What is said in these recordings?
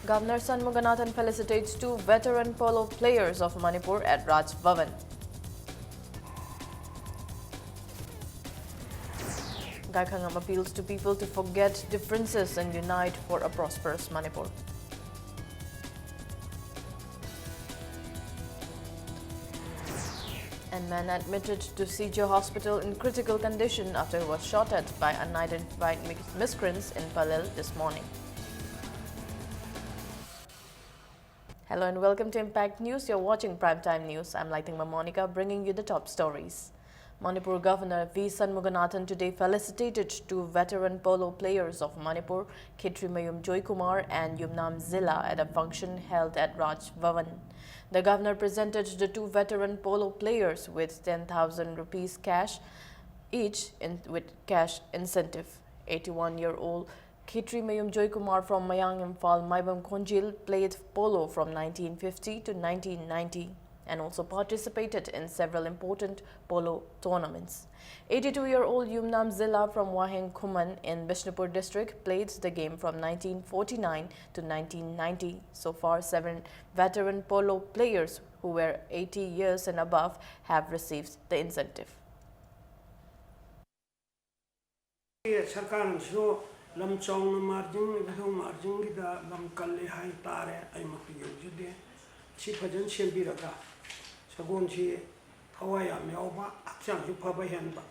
Governor Shanmuganathan felicitates two veteran polo players of Manipur at Raj Bhavan. Gaikhangam appeals to people to forget differences and unite for a prosperous Manipur. And man admitted to CJ Hospital in critical condition after he was shot at by unidentified miscreants in Palel this morning. Hello and welcome to Impact News. You're watching Primetime News. I'm Lightingma Monica, bringing you the top stories. Manipur Governor V. Shanmuganathan today felicitated two veteran polo players of Manipur, Khitrimayum Joykumar and Yumnam Zilla, at a function held at Raj Bhavan. The governor presented the two veteran polo players with 10,000 rupees cash each with cash incentive. 81-year-old Khitrimayum Joykumar from Mayang Imphal Maibam Khonjil played polo from 1950 to 1990 and also participated in several important polo tournaments. 82-year-old Yumnam Zilla from Waheng Khuman in Bishnupur district played the game from 1949 to 1990. So far, 7 veteran polo players who were 80 years and above have received the incentive. Lam chong margin video margin gida lam kalle hai tare ai makti yujde chi phajan sembiraga sagon chi thawaya meoba akchang ju phaba hen ba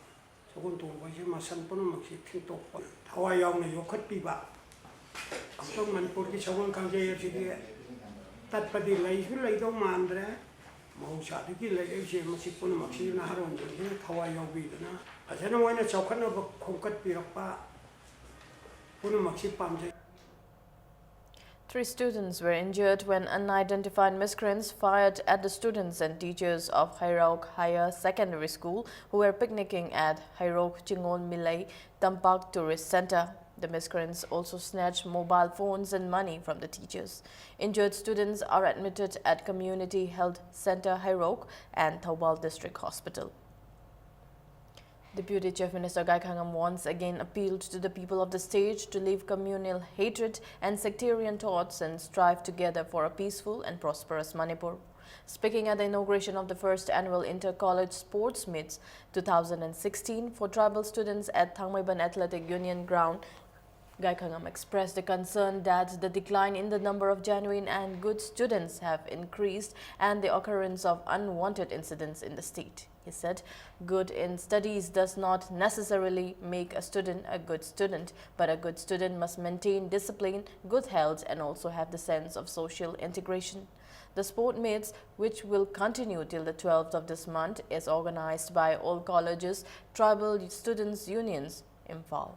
sagon tu ba ji masan pon makhi thito thawaya ne yokhat pi ba akto manipur ki sagon kang je ji de tat padi lai hu lai do mandre mahusha ki lai je masi pon makhi na haron je thawaya bi na ajana moina chawkhan ba khongkat pi rakpa. 3 students were injured when unidentified miscreants fired at the students and teachers of Hairauk Higher Secondary School who were picnicking at Hairauk Chingon Milai Tampak Tourist Center. The miscreants also snatched mobile phones and money from the teachers. Injured students are admitted at Community Health Center Hairauk and Thoubal District Hospital. Deputy Chief Minister Gaikhangam once again appealed to the people of the state to leave communal hatred and sectarian thoughts and strive together for a peaceful and prosperous Manipur. Speaking at the inauguration of the first annual Inter-College Sports Meets 2016 for tribal students at Thangmaiban Athletic Union Ground, Gaikhangam expressed the concern that the decline in the number of genuine and good students have increased and the occurrence of unwanted incidents in the state. He said, good in studies does not necessarily make a student a good student, but a good student must maintain discipline, good health, and also have the sense of social integration. The sport meets, which will continue till the 12th of this month, is organized by all colleges, tribal students' unions, Imphal.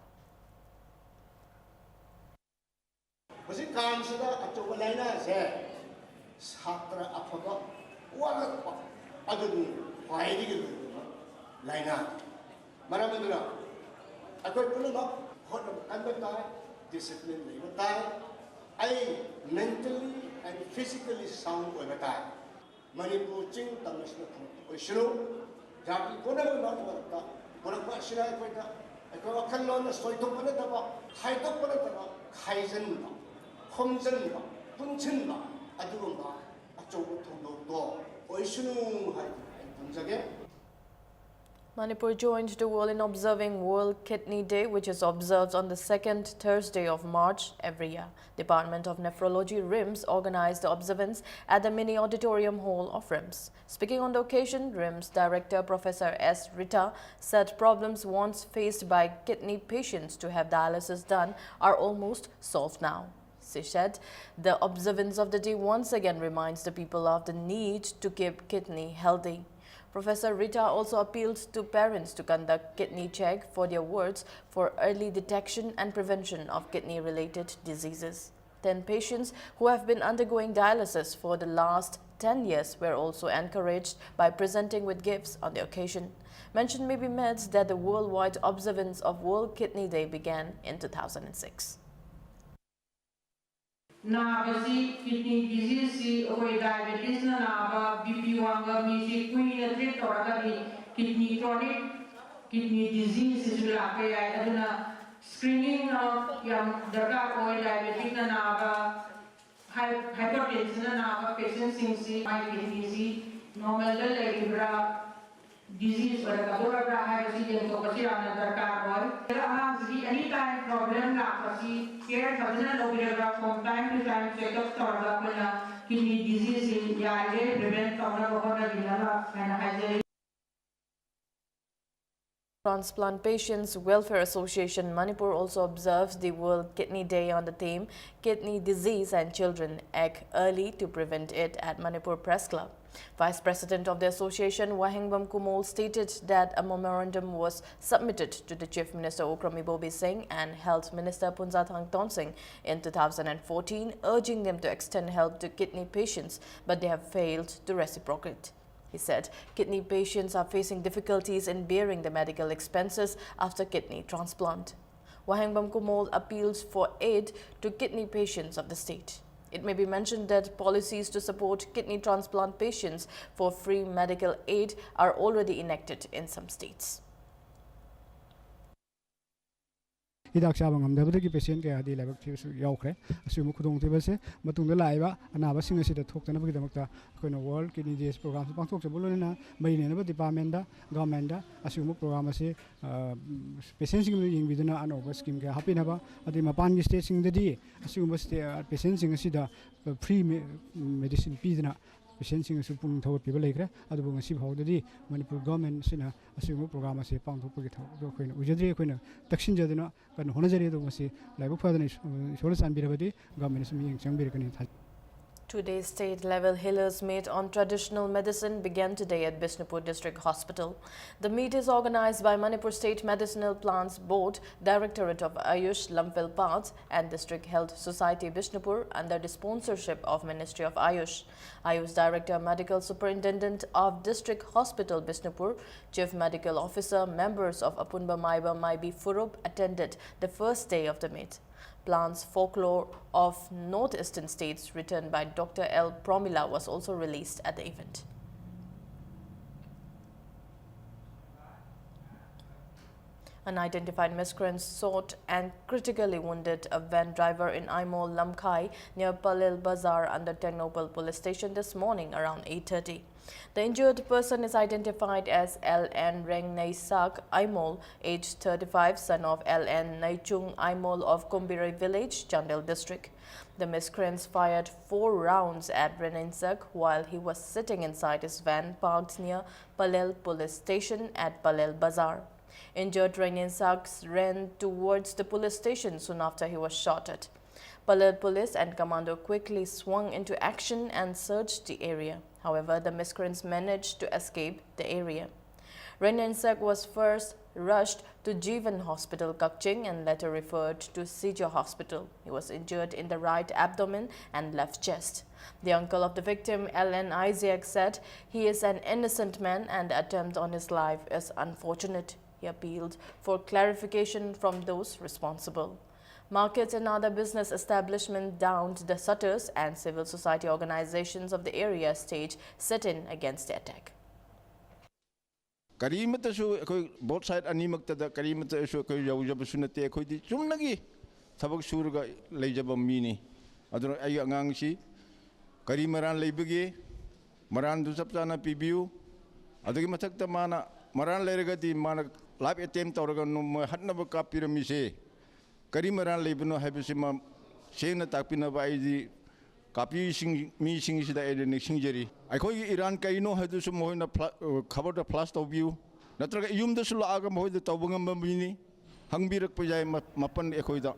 Laina Maramadura I could pull up hot discipline I mentally and physically sound over time. Manipur Ching Tamasna Shuru Jaki Konaga not work what a question I put up. I go a canon, a soy to Panataba, Haito Panataba, Kaizenba, Homzenba, Punchinba, Adumba, a Jogo to door, Oishunu, again. Manipur joined the world in observing World Kidney Day, which is observed on the second Thursday of March every year. Department of Nephrology RIMS organized the observance at the mini auditorium hall of RIMS. Speaking on the occasion, RIMS Director Professor S. Rita said problems once faced by kidney patients to have dialysis done are almost solved now. She said the observance of the day once again reminds the people of the need to keep kidney healthy. Professor Rita also appealed to parents to conduct kidney check for their wards for early detection and prevention of kidney-related diseases. 10 patients who have been undergoing dialysis for the last 10 years were also encouraged by presenting with gifts on the occasion. Mention may be made that the worldwide observance of World Kidney Day began in 2006. Nabasi kidney disease si oi diabetes na naba BP wanga mi si queen na treat toraga kidney chronic kidney disease is la kaya aduna screening of yang darka oi diabetes na naba hypertension na patients in my kidney normal level disease or kadora hai si yang to kasi ana darkar hoy kaya any time problem la kasi care fazna lobira from time to time check up torga pala kidney disease ya prevent kauna bahona dinala and hygiene. Transplant Patients Welfare Association Manipur also observes the World Kidney Day on the theme Kidney Disease and Children Act Early to Prevent It at Manipur Press Club. Vice President of the association, Wahengbam Kumol, stated that a memorandum was submitted to the Chief Minister Okrami Bobi Singh and Health Minister Punzathang Tonsing in 2014, urging them to extend help to kidney patients, but they have failed to reciprocate. He said kidney patients are facing difficulties in bearing the medical expenses after kidney transplant. Wahengbam Kumol appeals for aid to kidney patients of the state. It may be mentioned that policies to support kidney transplant patients for free medical aid are already enacted in some states. Hidak sabang amdabadagi patient kaya di labak thisu yaukre asimu khudong tibase matungda laiba anaba singa sida thoktana bagidamata koino World Kidney Disease program pangthok chabolona maine na department da government da asimu program ase patient sing ying biduna anoba scheme ka hapinaba adi mapan gi state sing dadi asimu state patient sing sida free medicine pidna patient sing su pung thawat piba lekre adu ngasi bhawdadi Manipur government sina asimu program ase pangthok pagi thaw do koina ujadri koina taksin jaduna kan honajari do ngasi laibuk phadani solas anbirabadi government sum ying changbirkani. Today's state-level healers meet on traditional medicine began today at Bishnupur District Hospital. The meet is organized by Manipur State Medicinal Plants Board, Directorate of Ayush Lamphil Paths and District Health Society Bishnupur under the sponsorship of Ministry of Ayush. Ayush Director, Medical Superintendent of District Hospital Bishnupur, Chief Medical Officer, members of Apunba Maiba Maibi Furup attended the first day of the meet. Plants Folklore of Northeastern States written by Dr. L. Promila was also released at the event. Unidentified miscreants sought and critically wounded a van driver in Aimol Lamkai near Palil Bazar under Technopal Police Station this morning around 8:30. The injured person is identified as L.N. Reng Naisak Aimol, aged 35, son of L.N. Naichung Aimol of Kumbiri Village, Chandel District. The miscreants fired 4 rounds at Renensak while he was sitting inside his van parked near Palel Police Station at Palel Bazar. Injured Renensak ran towards the police station soon after he was shot at. Palel Police and Commando quickly swung into action and searched the area. However, the miscreants managed to escape the area. Renensak was first rushed to Jeevan Hospital, Kakching, and later referred to Sijo Hospital. He was injured in the right abdomen and left chest. The uncle of the victim, L.N. Isaac, said he is an innocent man and the attempt on his life is unfortunate. He appealed for clarification from those responsible. Markets and other business establishments downed the shutters and civil society organizations of the area staged sit-in against the attack. Karimata su both side animakta da karimata su yawjab sunate khodi chumnagi thabak surga leijaba mini aduna ay angang si karimaran leibage maran du saptana pibiu adagi mathakta mana maran leiragati mana live attempt tawraga no hatnaba kapiramise karimaran leibno habisima sena takpinaba aidi kapi sing mi sing sida edeni singjeri akhoi Iran kaino hadu su moina khabar da flash to view natraga yum da su laaga moida tawbangam bini hangbirak pajai mapan ekhoida.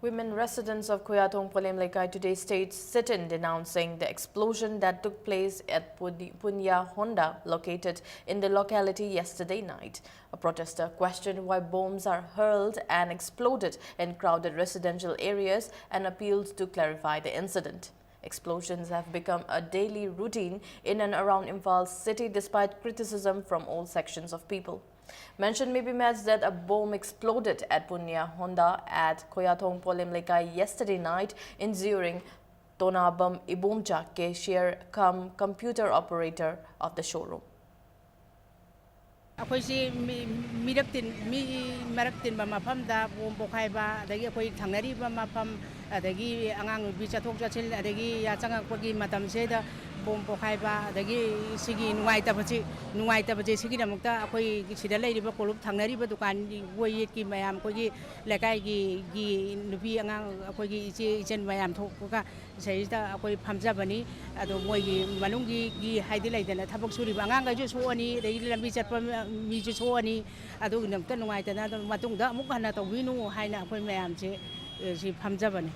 Women residents of Kuyatong Polem Lekai today staged sit-in denouncing the explosion that took place at Punya Honda located in the locality yesterday night. A protester questioned why bombs are hurled and exploded in crowded residential areas and appealed to clarify the incident. Explosions have become a daily routine in and around Imphal city despite criticism from all sections of people. Mention may be made that a bomb exploded at Punya Honda at Koyatong Polem Lekai yesterday night, injuring Tonabam Ibumcha, cashier cum computer operator of the showroom. ꯑꯩꯈꯣꯏꯁꯤ ꯃꯤꯔꯛ ꯇꯤꯟ ꯃꯤ ꯃꯔꯛ ꯇꯤꯟꯕ ꯃꯐꯝꯗ bomb ꯄꯣꯈꯥꯏꯕ ꯑꯗꯒꯤ ꯑꯩꯈꯣꯏ ꯊꯪꯅꯔꯤꯕ ꯃꯐꯝ ꯑꯗꯒꯤ ꯑꯉꯥꯡ ꯅꯨꯄꯤ ꯆꯠꯊꯣꯛ ꯆꯠꯁꯤꯟ ꯑꯗꯒꯤ ꯆꯪꯉꯛꯄꯒꯤ ꯃꯇꯝꯁꯤꯗ ꯕꯣꯝ ꯄꯣꯈꯥꯏꯕ ꯑꯗꯒꯤ ꯁꯤꯒꯤ ꯅꯨꯡꯉꯥꯏꯇꯕꯁꯦ ꯁꯤꯒꯤꯗꯃꯛꯇ ꯑꯩꯈꯣꯏ ꯁꯤꯗ ꯂꯩꯔꯤꯕ ꯀꯣꯂꯨꯞ ꯊꯪꯅꯔꯤꯕ ꯗꯨꯀꯥꯟ ꯋꯣꯏ ꯌꯦꯠꯀꯤ ꯃꯌꯥꯝ ꯑꯩꯈꯣꯏꯒꯤ ꯂꯩꯀꯥꯏꯒꯤ ꯅꯨꯄꯤ ꯑꯉꯥꯡ ꯑꯩꯈꯣꯏꯒꯤ ꯏꯆꯦ ꯃꯌꯥꯝ ꯊꯣꯛꯄꯒ ꯁꯤꯗꯩꯁꯤꯗ ꯑꯩꯈꯣꯏ ꯐꯝꯖꯕꯅꯤ ꯑꯗꯣ ꯃꯣꯏꯒꯤ ꯃꯅꯨꯡꯒꯤ ꯍꯥꯏꯗꯤ ꯂꯩꯗꯅ ꯊꯕꯛ ꯁꯨꯔꯤꯕ ꯑꯉꯥꯡꯈꯩꯁꯨ ꯁꯣꯛꯑꯅꯤ ꯑꯗꯒꯤ ꯂꯝꯕꯤ ꯆꯠꯄ ꯃꯤꯁꯨ ꯁꯣꯛꯑꯅꯤ ꯑꯗꯨꯒꯤꯗꯃꯛꯇ ꯅꯨꯡꯉꯥꯏꯇꯅ ꯃꯇꯨꯡꯗ ꯑꯃꯨꯛ ꯍꯟꯅ ꯇꯧꯕꯤꯅꯨ ꯍꯥꯏꯅ ꯑꯩꯈꯣꯏ ꯃꯌꯥꯝꯁꯦ ꯁꯤ ꯐꯝꯖꯕꯅꯤ.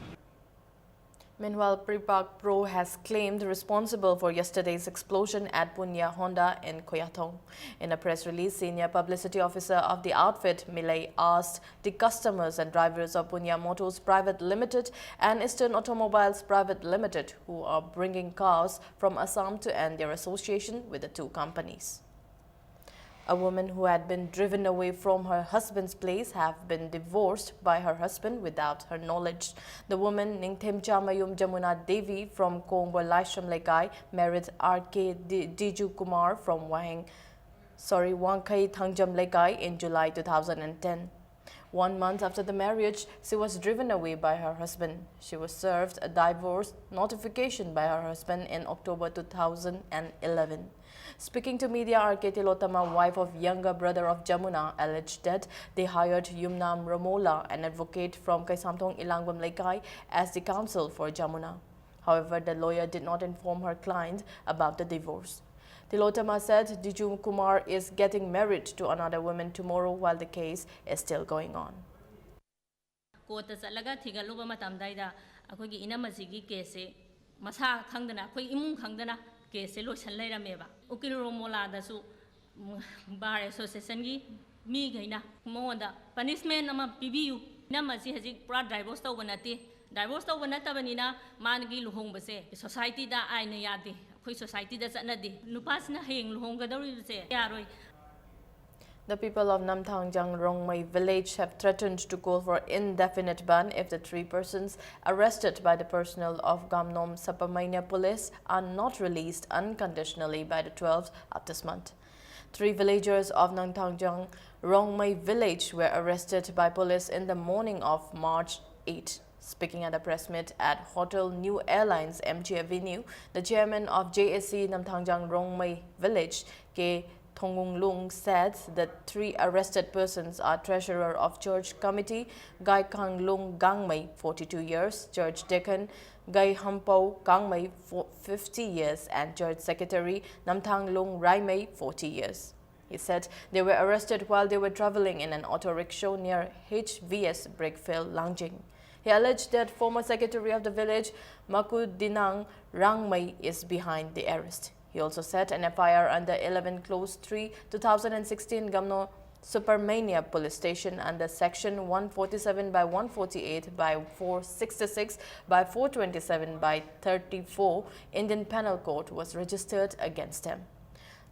Meanwhile, Pripak Pro has claimed responsible for yesterday's explosion at Punya Honda in Koyatong. In a press release, senior publicity officer of the outfit, Milay, asked the customers and drivers of Punya Motors Private Limited and Eastern Automobiles Private Limited, who are bringing cars from Assam, to end their association with the two companies. A woman who had been driven away from her husband's place have been divorced by her husband without her knowledge. The woman, Ningthemcha Mayum Jamuna Devi from Kongwa Laisham Lekai, married R.K. Diju Kumar from Wangkai Thangjam Lekai in July 2010. 1 month after the marriage, she was driven away by her husband. She was served a divorce notification by her husband in October 2011. Speaking to media, R.K. Tilotama, wife of younger brother of Jamuna, alleged that they hired Yumnam Ramola, an advocate from Kaisamthong Ilangwam Lekai, as the counsel for Jamuna. However, the lawyer did not inform her client about the divorce. Tilotama said Diju Kumar is getting married to another woman tomorrow while the case is still going on. Kota chalaga thigaluba matamdaida akhoi inamasigi case masa khangdana akhoi imung khangdana case lo sanlairameba ukil romola dasu bar association gi mi gaina monda punishment ama pibiu namasi haji pura divorce tawbanati divorce tawbanatabani mangi luhongbase society da aina yade akhoi society da chanadi nupasna heng luhonggadawribase yaroi. The people of Namthangjang Rongmei village have threatened to call for indefinite ban if the 3 persons arrested by the personnel of Gamnom Sapamainia police are not released unconditionally by the 12th of this month. 3 villagers of Namthangjang Rongmei village were arrested by police in the morning of March 8. Speaking at a press meet at Hotel New Airlines MG Avenue, the chairman of JSC Namthangjang Rongmei village, K. Thongung Lung, said that 3 arrested persons are treasurer of church committee Gai Kang Lung Gangmei, 42 years, church deacon Gai Hampau Gangmei, 50 years, and church secretary Namthang Lung Raimei, 40 years. He said they were arrested while they were traveling in an auto rickshaw near HVS Brickfield, Langjing. He alleged that former secretary of the village Makudinang Rangmei is behind the arrest. He also set an FIR under 11 Clause 3 2016 Gamno Supermania Police Station under Section 147 by 148 by 466 by 427 by 34 Indian Penal Code was registered against him.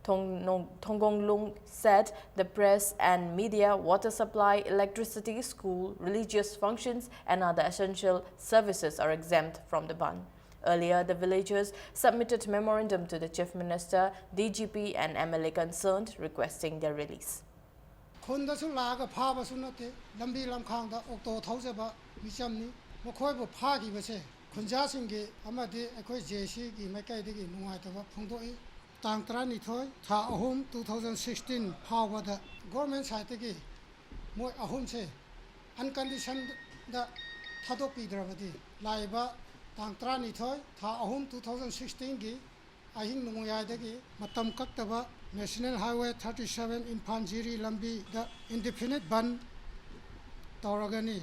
Thonggong Lung said the press and media, water supply, electricity, school, religious functions and other essential services are exempt from the ban. Earlier, the villagers submitted memorandum to the Chief Minister, DGP and MLA concerned, requesting their release. Khondasu laga phabasu nate lambi lamkhangda okto thaujaba michamni mokhoibu phagi base khunja singge amadi akhoi JC gi makai degi nungaitaba phongdoi tang 32 tha ahum 2016 phawada government side gi moi ahum se unconditioned da thadopi drabadi laiba tang 32 tha ahum 2016 gi ahing nungayadagi matam kaktaba National Highway 37 in Panjiri Lambi the indefinite ban Tauragani.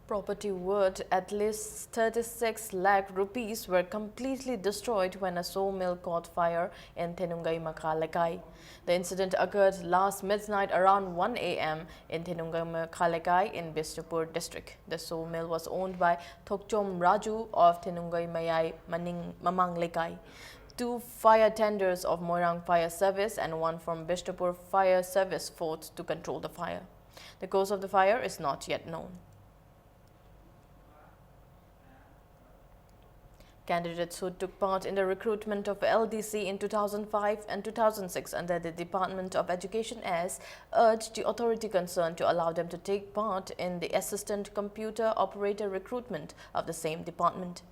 Property worth at least 36 lakh rupees were completely destroyed when a sawmill caught fire in Thenungai Makhalekai. The incident occurred last midnight around 1 a.m. in Thenungai Makhalekai in Bishnupur district. The sawmill was owned by Thokchom Raju of Thenungai Mayai Mamang Lekai. 2 fire tenders of Moirang Fire Service and 1 from Bishnupur Fire Service fought to control the fire. The cause of the fire is not yet known. Candidates who took part in the recruitment of LDC in 2005 and 2006 under the Department of Education as urged the authority concerned to allow them to take part in the assistant computer operator recruitment of the same department.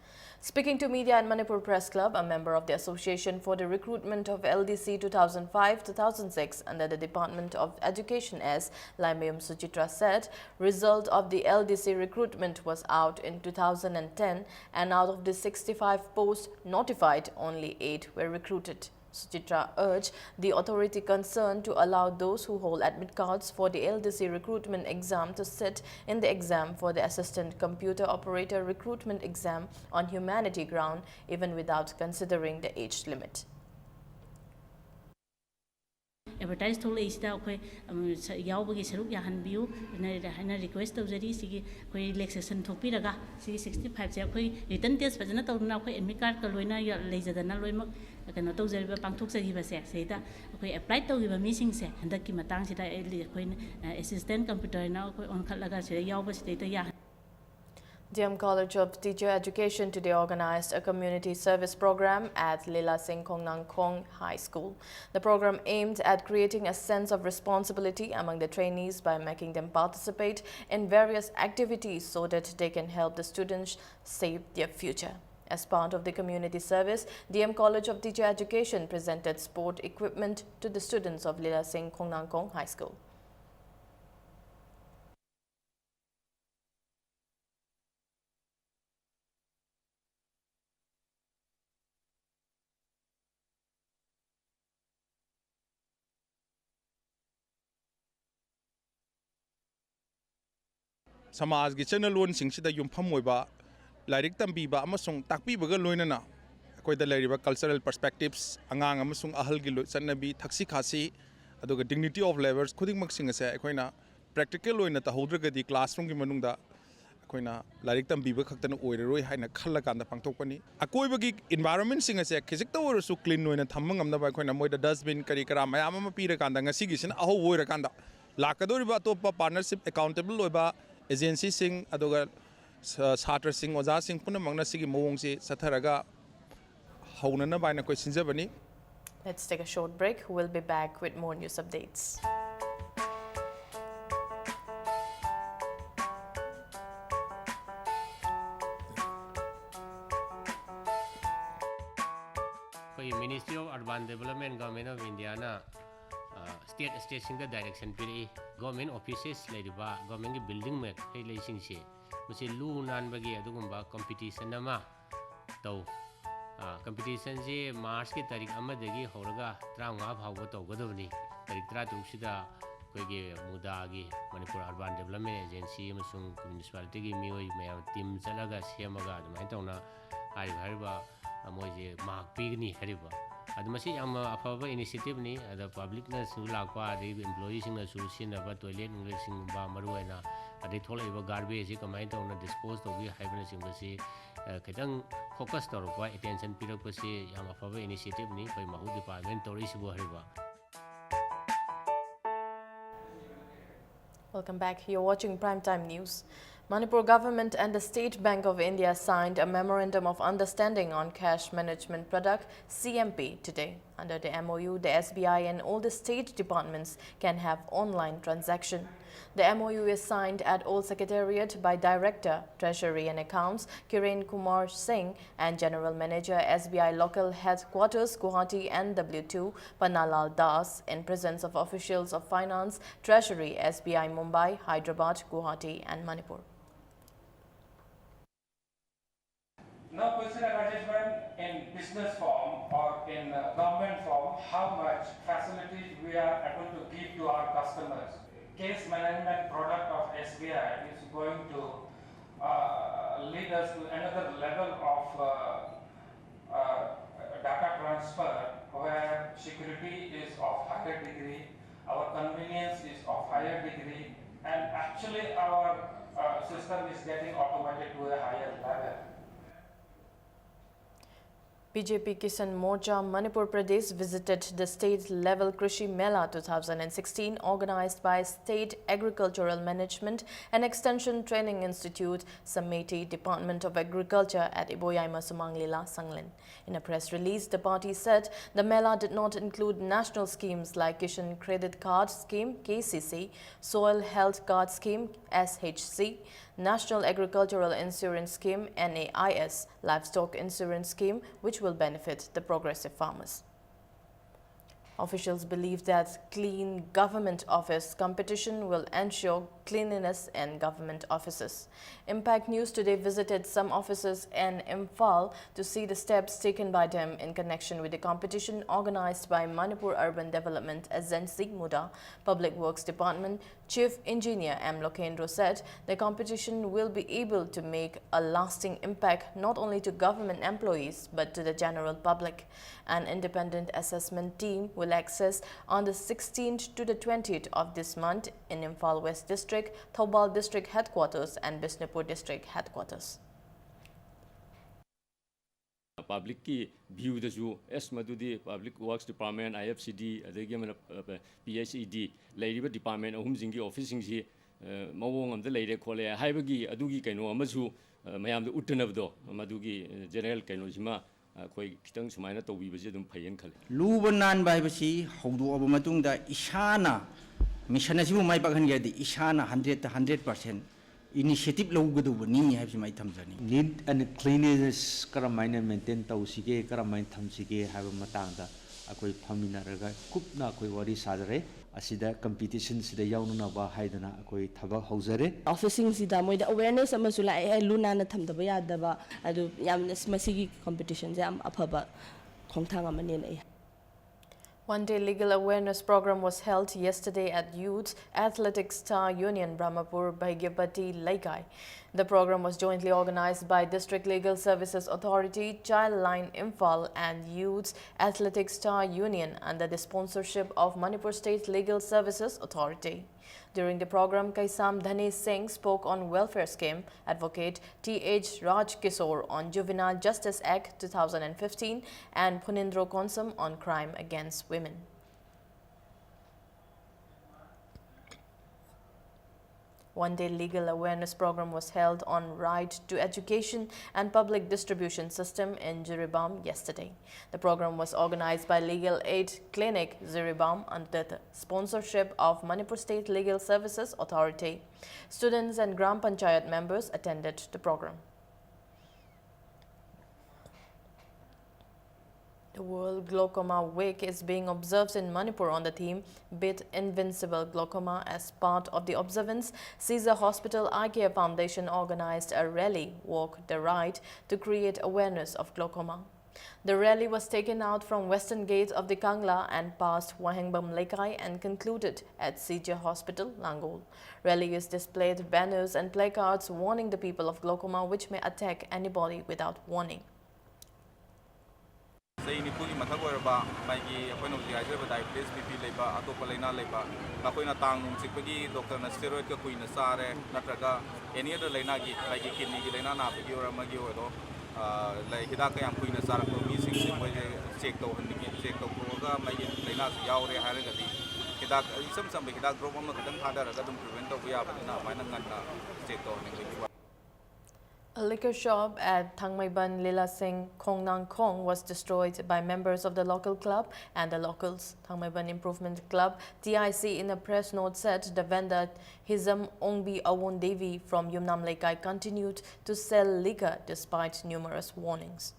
Speaking to media in Manipur Press Club, a member of the Association for the Recruitment of LDC 2005-2006 under the Department of Education as Laimayum Suchitra said, result of the LDC recruitment was out in 2010 and out of the 65 posts notified, only 8 were recruited. Suchitra urged the authority concerned to allow those who hold admit cards for the LDC recruitment exam to sit in the exam for the assistant computer operator recruitment exam on humanity ground, even without considering the age limit. Advertise to lay style koi yawbagi saruk yahanbiu na request tawjari sigi koi relaxation thopiraga sigi 65 se koi written test fajana tawna koi admit card ka loina ya leijadana loimak kano tawjariba pangthokjariba se seida koi apply tawgiba mising se handaki matang sida koi assistant computer na koi on khalaga se yawba sida ya DM College of Teacher Education today organized a community service program at Leela Singh Khongnangkhong High School. The program aimed at creating a sense of responsibility among the trainees by making them participate in various activities so that they can help the students save their future. As part of the community service, DM College of Teacher Education presented sport equipment to the students of Leela Singh Khongnangkhong High School. समाज की चन लोन सिंगसिदा युमफम होइबा लाइरिक तंबीबा अमसुंग ताकपीबगा लोइनना अखोइदा लेरिबा कल्चरल पर्सपेक्टिव्स अंगांग अमसुंग अहल की चन्नबी थक्सी खासी अदुगा डिग्निटी ऑफ लेबर्स खुदिंगमक सिंगसे अखोइना प्रैक्टिकल लोइना तहौद्रगदी क्लासरूम की मनुंगदा अखोइना लाइरिक तंबीबा खक्तन ओइररोय हाइना खल्लकांदा पांगथोकपनी अकोइबगी एनवायरनमेंट सिंगसे खिजिकता ओरसु क्लीन लोइना थम्मंगमनबा अखोइना मोइदा डस्टबिन करी करा मयाम अमा पीरकांदा ngasigisina अहो ओइरकांदा लाकदोरिबा अतोपा पार्टनरशिप अकाउंटेबल ओइबा एजेंसी सिंह अदुगा छात्र सिंह ओजा सिंह पुनमंगना सिगी मोंगसे सथरगा हौनना बायना कोइ सिंजबनी. Let's take a short break. We'll be back with more news updates. Ministry of Urban Development, Government of India na state singa direction piri government offices leriba government ki building me kai leising se masi lu nan bagi adugumba competition ama tau competition je march ki tarik amadagi horaga 35 phawba tawgadabni tarik 36 sida koige muda gi Manipur Urban Development Agency amasung municipality gi mioi mayam team chalaga semaga adumai tawna hariba moje mark pigni hariba adumasi am afaba initiative ni ada public na su lakwa de employees sing na su sinaba toilet ngle sing ba maruaina ade tholaiba garbage ji kamai tawna dispose togi haibna sing basi khitang focus torba attention pirak basi am afaba initiative ni koi mahu department tori sibo hariba. Welcome back. You're watching Primetime News. Manipur government and the State Bank of India signed a Memorandum of Understanding on Cash Management Product CMP today. Under the MOU, the SBI and all the state departments can have online transaction. The MOU is signed at Old Secretariat by Director, Treasury and Accounts Kiran Kumar Singh and General Manager SBI Local Headquarters Guwahati NW2 Pannalal Das in presence of officials of Finance, Treasury, SBI Mumbai, Hyderabad, Guwahati and Manipur. No question of adjustment in business form or in government form, how much facilities we are able to give to our customers. Case management product of SBI is going to lead us to another level of data transfer where security is of higher degree, our convenience is of higher degree, and actually our system is getting automated to a higher level. BJP Kisan Morcha Manipur Pradesh visited the state-level Krishi Mela 2016 organized by State Agricultural Management and Extension Training Institute, Sameti, Department of Agriculture at Iboyaima Sumanglila, Sanglin. In a press release, the party said the Mela did not include national schemes like Kishan Credit Card Scheme, KCC, Soil Health Card Scheme, SHC, National Agricultural Insurance Scheme, NAIS, Livestock Insurance Scheme, which will benefit the progressive farmers. Officials believe that clean government office competition will ensure cleanliness in government offices. Impact News today visited some offices in Imphal to see the steps taken by them in connection with the competition organized by Manipur Urban Development Agency, MUDA, Public Works Department. Chief Engineer M. Lokendro said the competition will be able to make a lasting impact not only to government employees but to the general public. An independent assessment team will access on the 16th to the 20th of this month in Imphal West District, Thoubal District Headquarters and Bishnupur District Headquarters. Public की view the जो S मधुदी Public Works Department, IFCD, अदेगी मन PHED, लेरिबा department अहुम जिंगी office जिंगी मवोंग अम्दे लेरे खोले high बगी अदुगी कइनो अमजु मयाम दे उट्टनबदो मधुगी general कइनो जिमा कोई कितंग सुमाइना तौबी बजे दुम फयन खले लूब नान बाइबसी हौदोब मतुंगदा इशाना मिशन असिबु माइ पाखनगेदि इशाना 100% initiative लौगदुबनी हाइबसि माइ थमजनी neat and cleanliness करमाइना maintain तौसिगे करमाइन थमसिगे हाइब मतंगदा अकोइ फमिनारगा कुपना कोइ वारी साजरे असिदा competition सिदा याउननाबा हाइदना अकोइ थबक हौजरे ऑफिसिंग सिदा मोइदा awareness अमसु लाए लुनाना थमदबा यादबा अदु यामना मसिगी competition जे am अफबा खोंथांग अमने नै. One-day legal awareness program was held yesterday at Youth Athletics Star Union Brahmapur Bhagyapati Laikai. The program was jointly organized by District Legal Services Authority, Childline Imphal and Youth Athletics Star Union under the sponsorship of Manipur State Legal Services Authority. During the program, Kaisam Dhani Singh spoke on welfare scheme, Advocate T.H. Raj Kisore on Juvenile Justice Act 2015 and Punindro Konsam on crime against women. One-day legal awareness program was held on right to education and public distribution system in Jiribam yesterday. The program was organized by Legal Aid Clinic Jiribam under the sponsorship of Manipur State Legal Services Authority. Students and Gram Panchayat members attended the program. The World Glaucoma Week is being observed in Manipur on the theme Beat Invincible Glaucoma. As part of the observance, Caesar Hospital Eye Care Foundation organized a rally, Walk the Ride, to create awareness of glaucoma. The rally was taken out from Western Gate of the Kangla and passed Wahengbam Laikai and concluded at Caesar Hospital, Langol. Rallies displayed banners and placards warning the people of glaucoma which may attack anybody without warning. Say ni puli mathak oirba maigi apoina uji aijaba diabetes bp leiba atopa leina leiba makoina tang sikpagi doctor na steroid ka kuina sare natraga any other leina gi maigi kidney gi leina na pagi ora magi oiro lai hidak ka yam kuina sara ko mi sing sing moje check to hanni check to ko ga maigi leina su yaure hare ga di hidak isam sam hidak drop ma kadang thada raga dum prevent to ya ba na maina nganna check to hanni A liquor shop at Thangmaiban Lila Singh Kongnang Kong was destroyed by members of the local club and the locals. Thangmaiban Improvement Club TIC in a press note said the vendor Hizam Ongbi Awon Devi from Yumnam Laikai continued to sell liquor despite numerous warnings.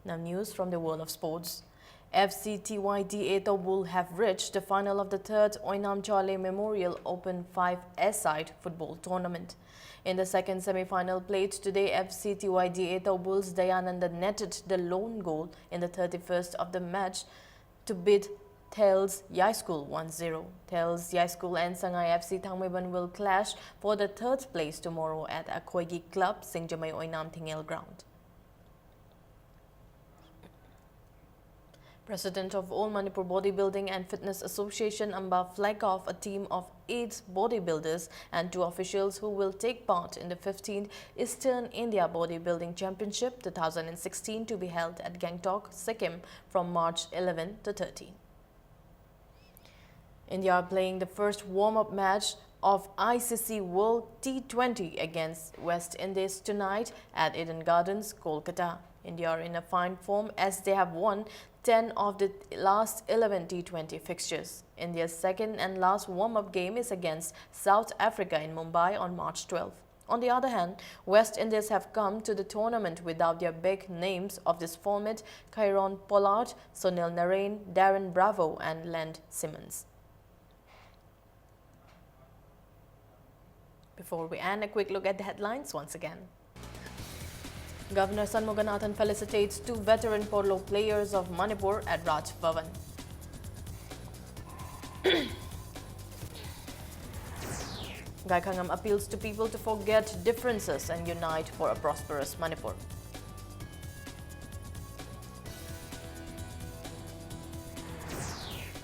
Now news from the world of sports. FCTYDA Thoubal have reached the final of the third Oinam Chale Memorial Open 5 S-side football tournament. In the second semi-final played today, FCTYDA Thoubal's Dayananda netted the lone goal in the 31st of the match to beat Thales Yai School 1-0. Thales Yai School and Sangai FC Thangmaiban will clash for the third place tomorrow at Akoigi Club, Singjamai Oinam Thingel ground. President of All Manipur Bodybuilding and Fitness Association Amba flagged off a team of 8 bodybuilders and 2 officials who will take part in the 15th Eastern India Bodybuilding Championship 2016 to be held at Gangtok, Sikkim from March 11 to 13. India are playing the first warm-up match of ICC World T20 against West Indies tonight at Eden Gardens, Kolkata. India are in a fine form as they have won 10 of the last 11 T20 fixtures. India's second and last warm-up game is against South Africa in Mumbai on March 12. On the other hand, West Indies have come to the tournament without their big names of this format: Kieron Pollard, Sunil Narine, Darren Bravo and Len Simmons. Before we end, a quick look at the headlines once again. Governor Shanmuganathan felicitates 2 veteran polo players of Manipur at Raj Bhavan. Gaikhangam appeals to people to forget differences and unite for a prosperous Manipur.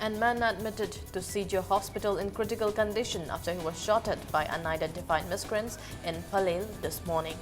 And man admitted to Sijia Hospital in critical condition after he was shot at by unidentified miscreants in Palel this morning.